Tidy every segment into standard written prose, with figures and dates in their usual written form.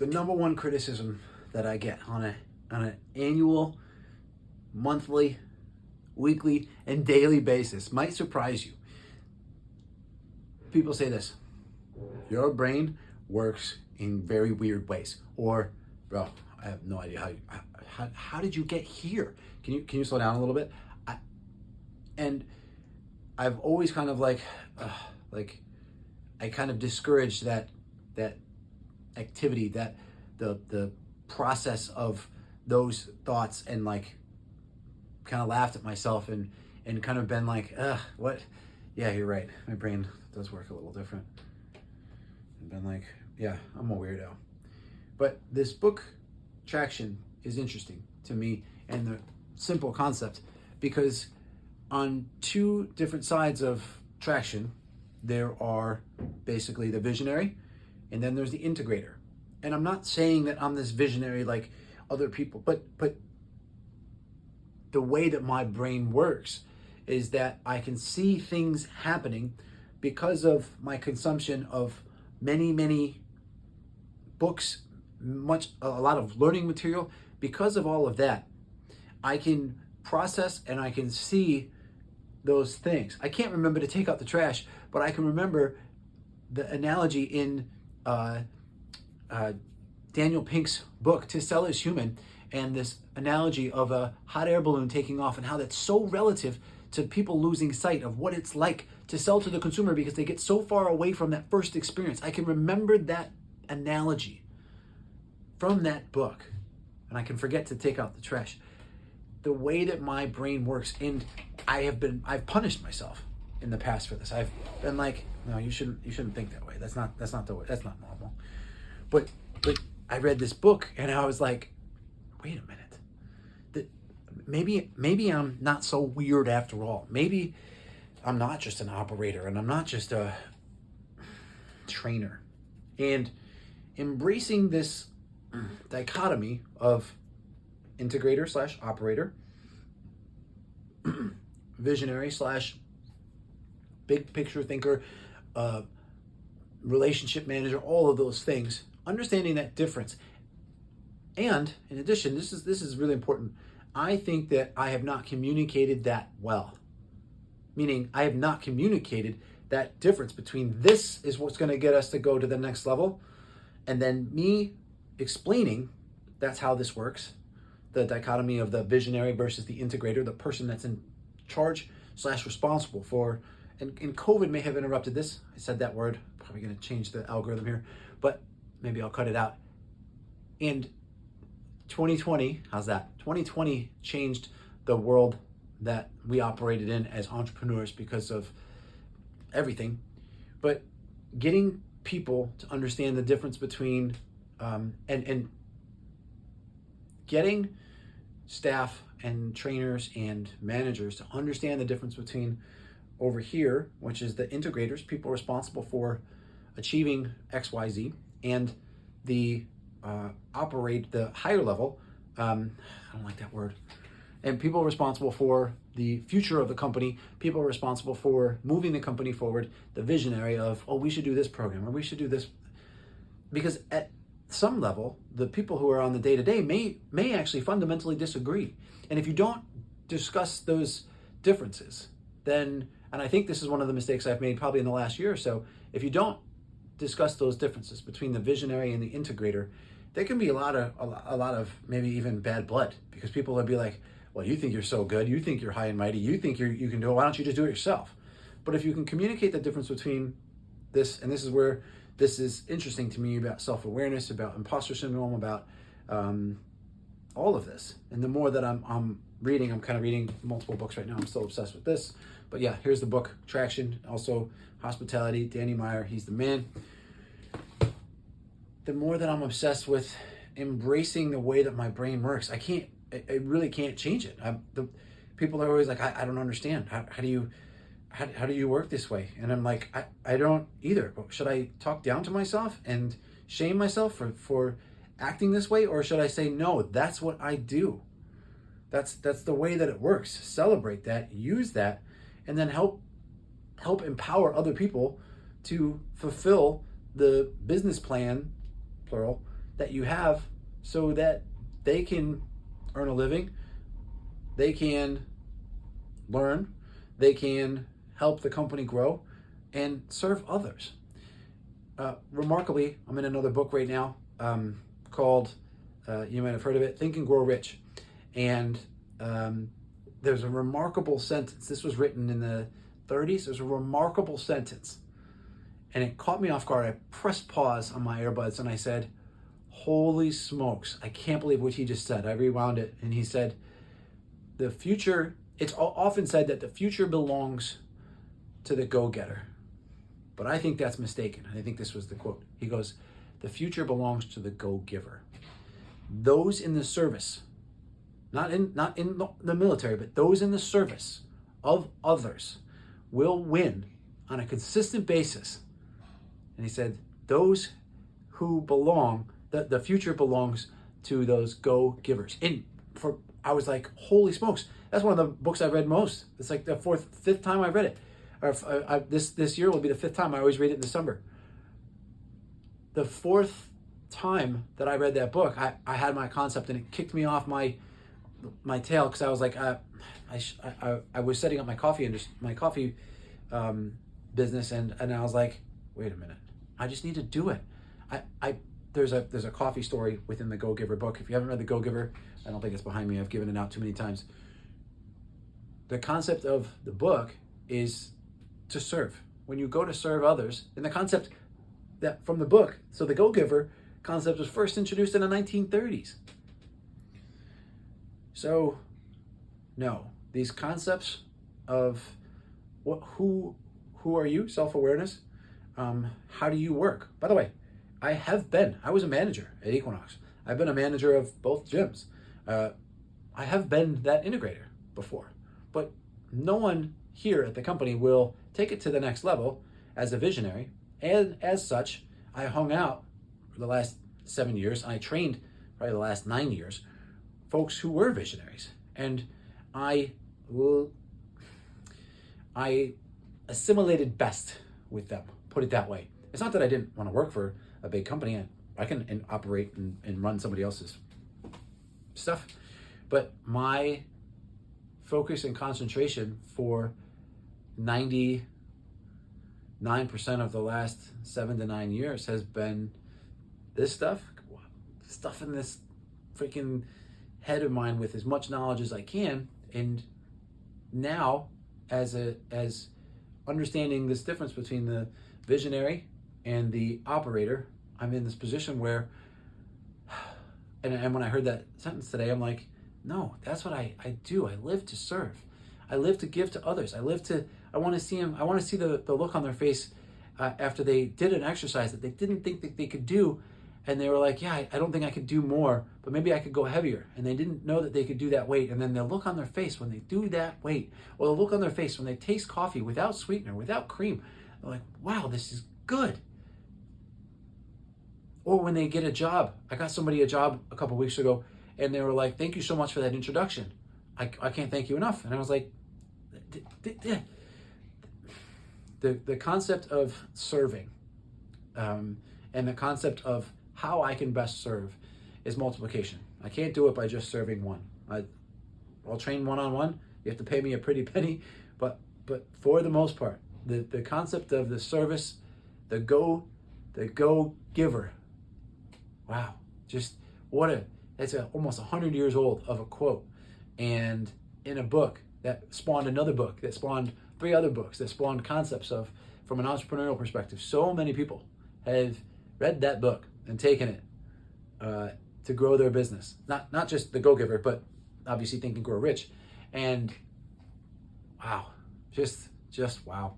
the number one criticism that I get on an annual, monthly, weekly, and daily basis might surprise you. People say this: your brain works in very weird ways, or, bro, I have no idea how did you get here? Can you slow down a little bit? And I've always kind of like I kind of discouraged that activity, that the process of those thoughts, and like kind of laughed at myself and kind of been like, what? Yeah, you're right. My brain does work a little different. And been like, yeah, I'm a weirdo. But this book, Traction, is interesting to me, and the simple concept, because on two different sides of Traction, there are basically the visionary, and then there's the integrator. And I'm not saying that I'm this visionary like other people, but the way that my brain works is that I can see things happening because of my consumption of many books, a lot of learning material. Because of all of that, I can process and I can see those things. I can't remember to take out the trash, but I can remember the analogy in Daniel Pink's book, To Sell is Human, and this analogy of a hot air balloon taking off, and how that's so relative to people losing sight of what it's like to sell to the consumer because they get so far away from that first experience. I can remember that analogy from that book, and I can forget to take out the trash. The way that my brain works, and I've punished myself in the past for this. I've been like, no, you shouldn't think that way. That's not the way. That's not normal. But I read this book and I was like, wait a minute. Maybe I'm not so weird after all. Maybe I'm not just an operator, and I'm not just a trainer. And embracing this dichotomy of integrator slash operator, visionary slash big picture thinker, relationship manager, all of those things, understanding that difference. And in addition, this is really important. I think that I have not communicated that well. Meaning, I have not communicated that difference between this is what's going to get us to go to the next level, and then me explaining that's how this works. The dichotomy of the visionary versus the integrator, the person that's in charge slash responsible for, and COVID may have interrupted this. I said that word, probably going to change the algorithm here, but maybe I'll cut it out. And 2020, how's that? 2020 changed the world that we operated in as entrepreneurs because of everything. But getting people to understand the difference between, and getting staff and trainers and managers to understand the difference between over here, which is the integrators, people responsible for achieving XYZ, and the the higher level, I don't like that word, and people responsible for the future of the company, people responsible for moving the company forward, the visionary of, oh, we should do this program, or we should do this. Because at some level, the people who are on the day-to-day may actually fundamentally disagree. And if you don't discuss those differences, then, and I think this is one of the mistakes I've made probably in the last year or so, if you don't discuss those differences between the visionary and the integrator, there can be a lot of maybe even bad blood, because people will be like, well, you think you're so good, you think you're high and mighty, you think you can do it, why don't you just do it yourself? But if you can communicate the difference between this, and this is where this is interesting to me, about self-awareness, about imposter syndrome, about all of this. And the more that I'm reading, I'm kind of reading multiple books right now. I'm still obsessed with this. But yeah, here's the book, Traction, also Hospitality, Danny Meyer, he's the man. The more that I'm obsessed with embracing the way that my brain works, I really can't change it. The people are always like, I don't understand. How do you work this way? And I'm like, I don't either. But should I talk down to myself and shame myself for acting this way? Or should I say, no, that's what I do. That's the way that it works. Celebrate that, use that, and then help empower other people to fulfill the business plan, plural, that you have so that they can earn a living, they can learn, they can help the company grow and serve others. Remarkably, I'm in another book right now called, you might have heard of it, Think and Grow Rich. And there's a remarkable sentence. This was written in the 30s. There's a remarkable sentence. And it caught me off guard. I pressed pause on my earbuds and I said, holy smokes, I can't believe what he just said. I rewound it and he said, the future, it's often said that the future belongs to the go-getter. But I think that's mistaken. I think this was the quote. He goes, the future belongs to the go-giver. Those in the service, not in the military, but those in the service of others will win on a consistent basis. And he said, those who belong, the future belongs to those go-givers. I was like, holy smokes, that's one of the books I've read most. It's like the fifth time I've read it. This year will be the fifth time. I always read it in December. The fourth time that I read that book, I had my concept and it kicked me off my tail because I was like, I was setting up my coffee business and I was like, wait a minute, I just need to do it. There's a coffee story within the Go Giver book. If you haven't read the Go Giver, I don't think it's behind me. I've given it out too many times. The concept of the book is to serve. When you go to serve others, and the concept that from the book, so the Go Giver concept was first introduced in the 1930s. So, no, these concepts of who are you, self-awareness, how do you work? By the way, I was a manager at Equinox. I've been a manager of both gyms. I have been that integrator before, but no one here at the company will take it to the next level as a visionary. And as such, I hung out for the last 7 years. I trained probably the last 9 years, folks who were visionaries. And I assimilated best with them, put it that way. It's not that I didn't want to work for a big company. I can operate and run somebody else's stuff. But my focus and concentration for 99% of the last 7 to 9 years has been this stuff in this freaking head of mine with as much knowledge as I can. And now, as understanding this difference between the visionary and the operator, I'm in this position where, and when I heard that sentence today, I'm like, no, that's what I do. I live to serve. I live to give to others. I want to see the look on their face after they did an exercise that they didn't think that they could do. And they were like, yeah, I don't think I could do more, but maybe I could go heavier. And they didn't know that they could do that weight. And then the look on their face when they do that weight, or the look on their face when they taste coffee without sweetener, without cream, they're like, wow, this is good. Or when they get a job. I got somebody a job a couple weeks ago, and they were like, thank you so much for that introduction. I can't thank you enough. And I was like, the concept of serving and the concept of how I can best serve is multiplication. I can't do it by just serving one. I'll train one-on-one. You have to pay me a pretty penny, but for the most part, the concept of the service, the go giver. Wow, just that's almost 100 years old of a quote, and in a book that spawned another book, that spawned 3 other books, that spawned concepts of, from an entrepreneurial perspective. So many people have read that book and taken it to grow their business. Not just the Go Giver, but obviously Think and Grow Rich. And wow, just wow.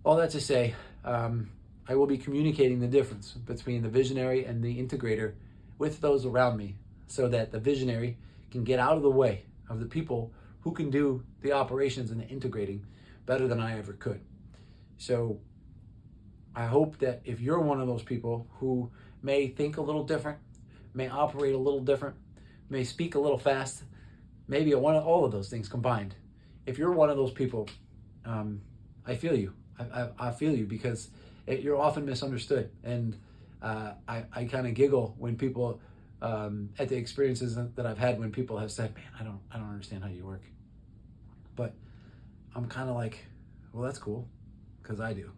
All that to say, I will be communicating the difference between the visionary and the integrator with those around me, so that the visionary can get out of the way of the people who can do the operations and the integrating better than I ever could. So I hope that if you're one of those people who may think a little different, may operate a little different, may speak a little fast, maybe all of those things combined. If you're one of those people, I feel you. I feel you, because you're often misunderstood. And I kind of giggle when people at the experiences that I've had when people have said, "Man, I don't understand how you work," but I'm kind of like, well, that's cool, because I do.